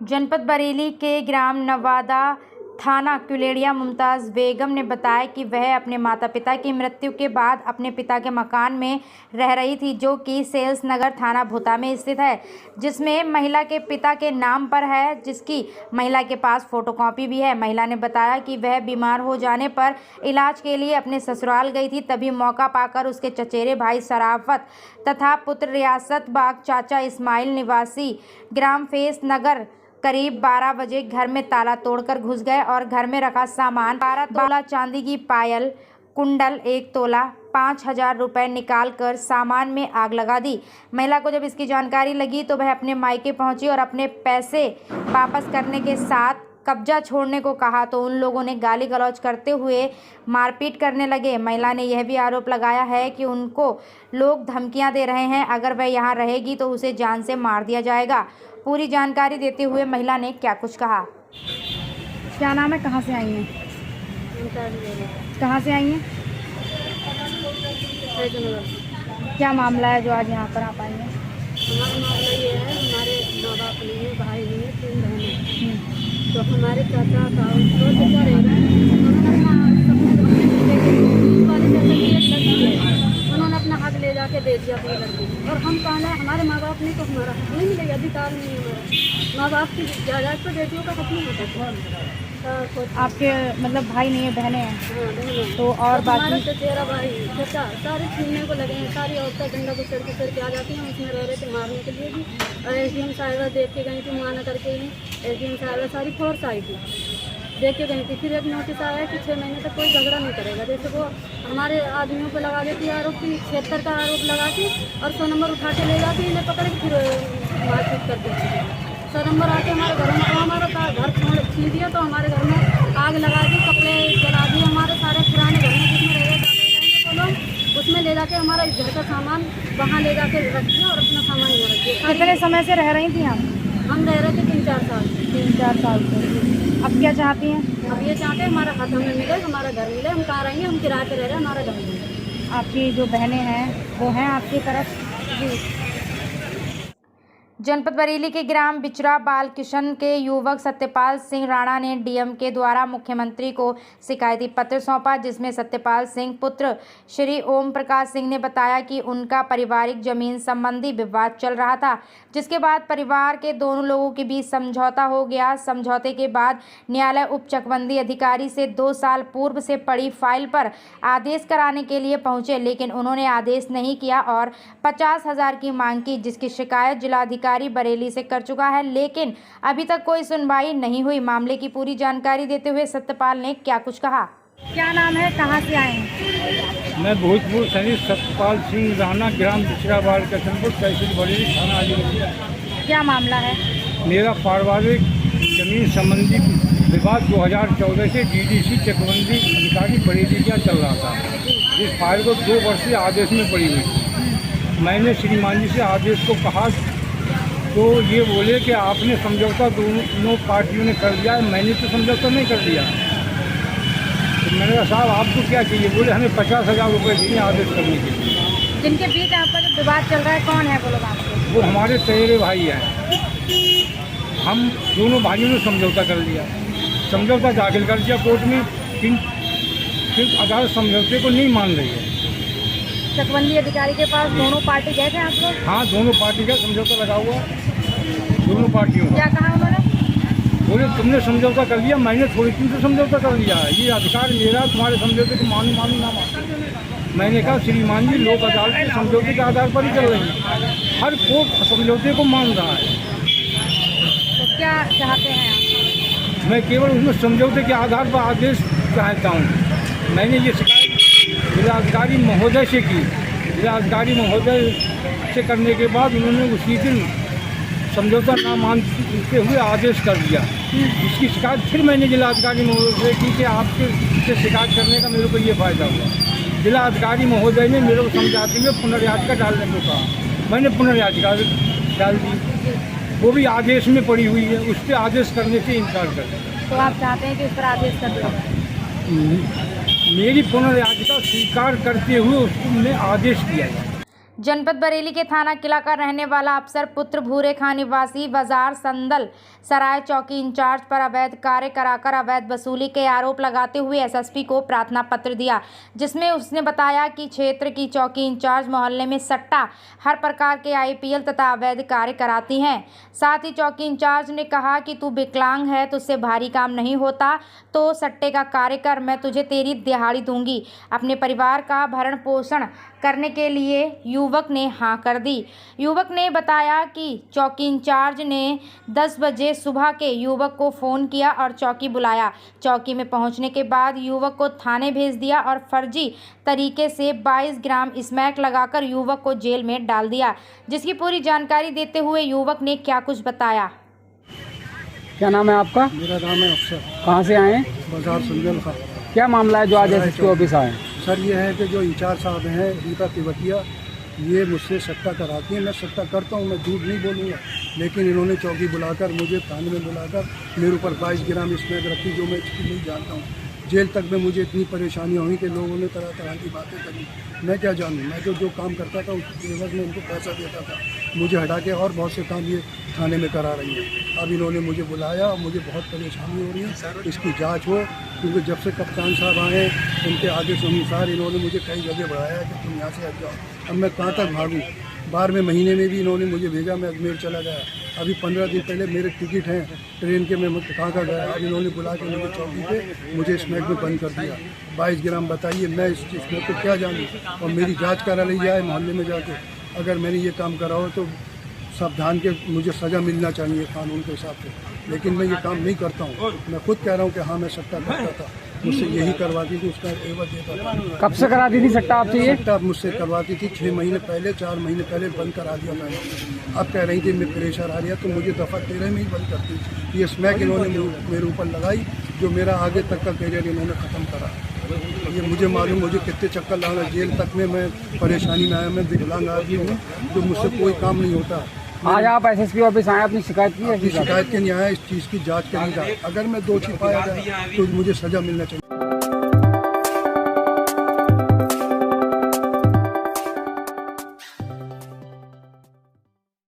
जनपद बरेली के ग्राम नवादा थाना कुलेड़िया मुमताज़ बेगम ने बताया कि वह अपने माता पिता की मृत्यु के बाद अपने पिता के मकान में रह रही थी, जो कि सेल्स नगर थाना भूता में स्थित है, जिसमें महिला के पिता के नाम पर है, जिसकी महिला के पास फोटोकॉपी भी है। महिला ने बताया कि वह बीमार हो जाने पर इलाज के लिए अपने ससुराल गई थी, तभी मौका पाकर उसके चचेरे भाई सराफत तथा पुत्र रियासत बाग चाचा इस्माइल निवासी ग्राम फेस नगर करीब 12 बजे घर में ताला तोड़कर घुस गए और घर में रखा सामान 12 तोला चांदी की पायल, कुंडल 1 तोला, 5,000 रुपये निकाल कर सामान में आग लगा दी। महिला को जब इसकी जानकारी लगी तो वह अपने मायके पहुंची और अपने पैसे वापस करने के साथ कब्जा छोड़ने को कहा तो उन लोगों ने गाली गलौज करते हुए मारपीट करने लगे। महिला ने यह भी आरोप लगाया है कि उनको लोग धमकियां दे रहे हैं, अगर वह यहां रहेगी तो उसे जान से मार दिया जाएगा। पूरी जानकारी देते हुए महिला ने क्या कुछ कहा। क्या नाम है, कहां से आई हैं? कहां से आई हैं? क्या मामला है जो आज यहाँ पर आप आई हैं? हमारा मामला ये है, हमारे माँ बाप नहीं है, भाई नहीं है, 3 बहनें। तो हमारे चाचा का उन्होंने अपना हक ले जाके दे दिया अपनी लड़की, और हम कहना है हमारे माँ बाप नहीं तो हमारा हक नहीं मिलेगा, अधिकार नहीं है हमारा। माँ बाप की जायदाद पर बेटियों का हक नहीं होता। आपके मतलब भाई नहीं है, बहनें हैं? हाँ, बहनें। तो और हमारा चचेरा भाई चाचा सारे छीनने को लगे हैं, सारी औरतें डंडा गुस्सर के आ जाती हैं, उसमें रह रहे थे मारने के लिए भी। और एसडीएम साहिबा देख के गई थी, माना करके ही एसडीएम साहिबा सारी फोर्स आई थी, देख के गई थी। फिर एक नोटिस आया कि 6 महीने तक कोई झगड़ा नहीं करेगा। जैसे वो हमारे आदमियों को लगा देती आरोप की 76 का आरोप लगा के और 100 नंबर उठा के ले जाती, इन्हें पकड़ के फिर मारपीट कर देती है। 100 नंबर आके हमारे घर में, हमारा घर छीन दिया, तो हमारे घर में आग लगा दी, कपड़े जला दिए, हमारे सारे पुराने घर में जिसमें रहे वो लोग उसमें ले जाके हमारा घर का सामान वहाँ ले जाके रख दिया और अपना सामान यहाँ रख दिया। कितने समय से रह रही थी हम रह रहे थे 3-4 साल। 3-4 साल से। अब क्या चाहती हैं? अब ये चाहते हैं हमारा हक हमें मिले, हमारा घर मिले। हम कहाँ रहेंगे, हम किराए पे रह रहे हैं, हमारा घर मिले। आपकी जो बहनें हैं वो हैं आपकी तरफ? जी। जनपद बरेली के ग्राम बिचरा बाल किशन के युवक सत्यपाल सिंह राणा ने डीएम के द्वारा मुख्यमंत्री को शिकायती पत्र सौंपा, जिसमें सत्यपाल सिंह पुत्र श्री ओम प्रकाश सिंह ने बताया कि उनका पारिवारिक जमीन संबंधी विवाद चल रहा था, जिसके बाद परिवार के दोनों लोगों के बीच समझौता हो गया। समझौते के बाद न्यायालय उप चकबंदी अधिकारी से 2 साल पूर्व से पड़ी फाइल पर आदेश कराने के लिए पहुंचे, लेकिन उन्होंने आदेश नहीं किया और 50,000 की मांग की, जिसकी शिकायत जिलाधिकारी बरेली से कर चुका है, लेकिन अभी तक कोई सुनवाई नहीं हुई। मामले की पूरी जानकारी देते हुए सत्यपाल ने क्या कुछ कहा। क्या नाम है, कहां से आए हैं? मैं भोजपुर सैनिक सत्यपाल सिंह राणा, ग्राम बिचरा बाल किशनपुर, तहसील बरेली, थाना अलीगंज। क्या मामला है? मेरा पारिवारिक जमीन संबंधी विवाद 2014 से डीडीसी चकबंदी अधिकारी बरेली का चल रहा था। इस फाइल को 2 वर्ष से आदेश में पड़ी हुई। मैंने श्रीमान जी से आदेश को कहा तो ये बोले कि आपने समझौता दोनों पार्टियों ने कर दिया है, मैंने तो समझौता नहीं कर दिया। तो मैंने कहा साहब आपको क्या चाहिए? बोले हमें 50,000 रुपये चाहिए आदेश करने के लिए। जिनके बीच आपका जो विवाद चल रहा है कौन है वो लोग आपके? वो हमारे चचेरे भाई हैं। हम दोनों भाइयों ने समझौता कर लिया, समझौता दाखिल कर दिया कोर्ट में, फिर अदालत समझौते को नहीं मान रही है। चकबंदी अधिकारी के पास दोनों पार्टी गए थे आप लोग? हाँ, दोनों पार्टी का समझौता लगा हुआ, दोनों पार्टियों का। क्या कहा उन्होंने? बोले तुमने समझौता कर लिया, मैंने थोड़ी दिन से समझौता कर लिया है, ये अधिकार मेरा तुम्हारे समझौते को मानू ना मानू। मैंने कहा श्रीमान जी लोक अदालत के समझौते के आधार पर ही चल रही है, हर कोर्ट समझौते को मान रहा है। तो क्या चाहते हैं आप? मैं केवल उसमें समझौते के आधार पर आदेश चाहता हूँ। मैंने ये शिकायत जिलाधिकारी महोदय से की, जिलाधिकारी महोदय से करने के बाद उन्होंने उसी दिन समझौता ना मानते हुए आदेश कर दिया। इसकी शिकायत फिर मैंने जिलाधिकारी महोदय से की कि आपके से शिकायत करने का मेरे को ये फ़ायदा हुआ। जिलाधिकारी महोदय ने मेरे को समझाते हुए पुनर्याचिका डालने को कहा, मैंने पुनर्याचिका डाल दी, वो भी आदेश में पड़ी हुई है, उस पर आदेश करने से इनकार कर दिया। तो आप चाहते हैं कि उस पर आदेश कर दिया? मेरी पुनर्याचिका स्वीकार करते हुए उसको आदेश किया जाए। जनपद बरेली के थाना किला का रहने वाला अफसर पुत्र भूरे खां निवासी बाजार संदल सराय चौकी इंचार्ज पर अवैध कार्य कराकर अवैध वसूली के आरोप लगाते हुए एसएसपी को प्रार्थना पत्र दिया, जिसमें उसने बताया कि क्षेत्र की चौकी इंचार्ज मोहल्ले में सट्टा, हर प्रकार के आईपीएल तथा अवैध कार्य कराती हैं। साथ ही चौकी इंचार्ज ने कहा कि तू विकलांग है, तुझसे भारी काम नहीं होता, तो सट्टे का कार्य कर, मैं तुझे तेरी दिहाड़ी दूंगी। अपने परिवार का भरण पोषण करने के लिए युवक ने हाँ कर दी। युवक ने बताया कि चौकी इंचार्ज ने 10 बजे सुबह के युवक को फ़ोन किया और चौकी बुलाया। चौकी में पहुंचने के बाद युवक को थाने भेज दिया और फर्जी तरीके से 22 ग्राम स्मैक लगाकर युवक को जेल में डाल दिया, जिसकी पूरी जानकारी देते हुए युवक ने क्या कुछ बताया। क्या नाम है आपका? मेरा नाम है अफसर, कहाँ से आए हैं? बाजार संजल का। क्या मामला है जो आज एसएसपी ऑफिस आए? सर ये है कि जो इंचार्ज साहब हैं रीता तिवतिया, ये मुझसे सट्टा कराती हैं। मैं सट्टा करता हूँ, मैं झूठ नहीं बोलूँगा, लेकिन इन्होंने चौकी बुलाकर, मुझे थाने में बुलाकर मेरे ऊपर 22 ग्राम स्मैक रखी, जो मैं इसकी नहीं जानता हूँ। जेल तक में मुझे इतनी परेशानियाँ हुई कि लोगों ने तरह तरह की बातें करी। मैं क्या जानूँ, मैं जो काम करता था उसके एवज में उनको पैसा देता था। मुझे हटा के और बहुत से काम ये थाने में करा रही हैं। अब इन्होंने मुझे बुलाया और मुझे बहुत परेशानी हो रही है, इसकी जांच हो, क्योंकि जब से कप्तान साहब आए उनके आदेश अनुसार इन्होंने मुझे कई जगह बढ़ाया कि तुम यहाँ से हट जाओ। अब मैं कहाँ तक भागूँ? 12वें महीने में भी इन्होंने मुझे भेजा, मैं अजमेर चला गया। अभी 15 दिन पहले मेरे टिकट हैं ट्रेन के, मैं कहाँ का गया। अब इन्होंने बुला के मुझे चौकी पे मुझे स्मैक में बंद कर दिया। 22 ग्राम बताइए, मैं इस स्मैक को क्या जानूँ? और मेरी जांच करा ली जाए मोहल्ले में जाके, अगर मैंने ये काम करा हो तो सावधान के मुझे सज़ा मिलना चाहिए कानून के हिसाब से, लेकिन मैं ये काम नहीं करता हूँ। मैं खुद कह रहा हूँ कि हाँ मैं सट्टा करता था, मुझसे यही करवाती थी, उसका एवज देता था। कब से कराती थी सट्टा आपसे ये? सट्टा मुझसे करवाती थी 6 महीने पहले, 4 महीने पहले बंद करा दिया मैंने। अब कह रही थी मैं प्रेशर आ रहा, तो मुझे दफ़ा 13 में ही बंद करती। ये स्मैक इन्होंने मेरे ऊपर लगाई, जो मेरा आगे तक का करियर इन्होंने ख़त्म करा। ये मुझे मालूम, मुझे कितने चक्कर लगा, जेल तक में मैं परेशानी में आया। मैं विकलांग आदमी हूँ, जो मुझसे कोई काम नहीं होता। आज आप एसएसपी ऑफिस आए, अपनी शिकायत की है? शिकायत के नहीं आया, इस चीज़ की जांच करेगा। अगर मैं दोषी पाया जाए तो मुझे सज़ा मिलना चाहिए।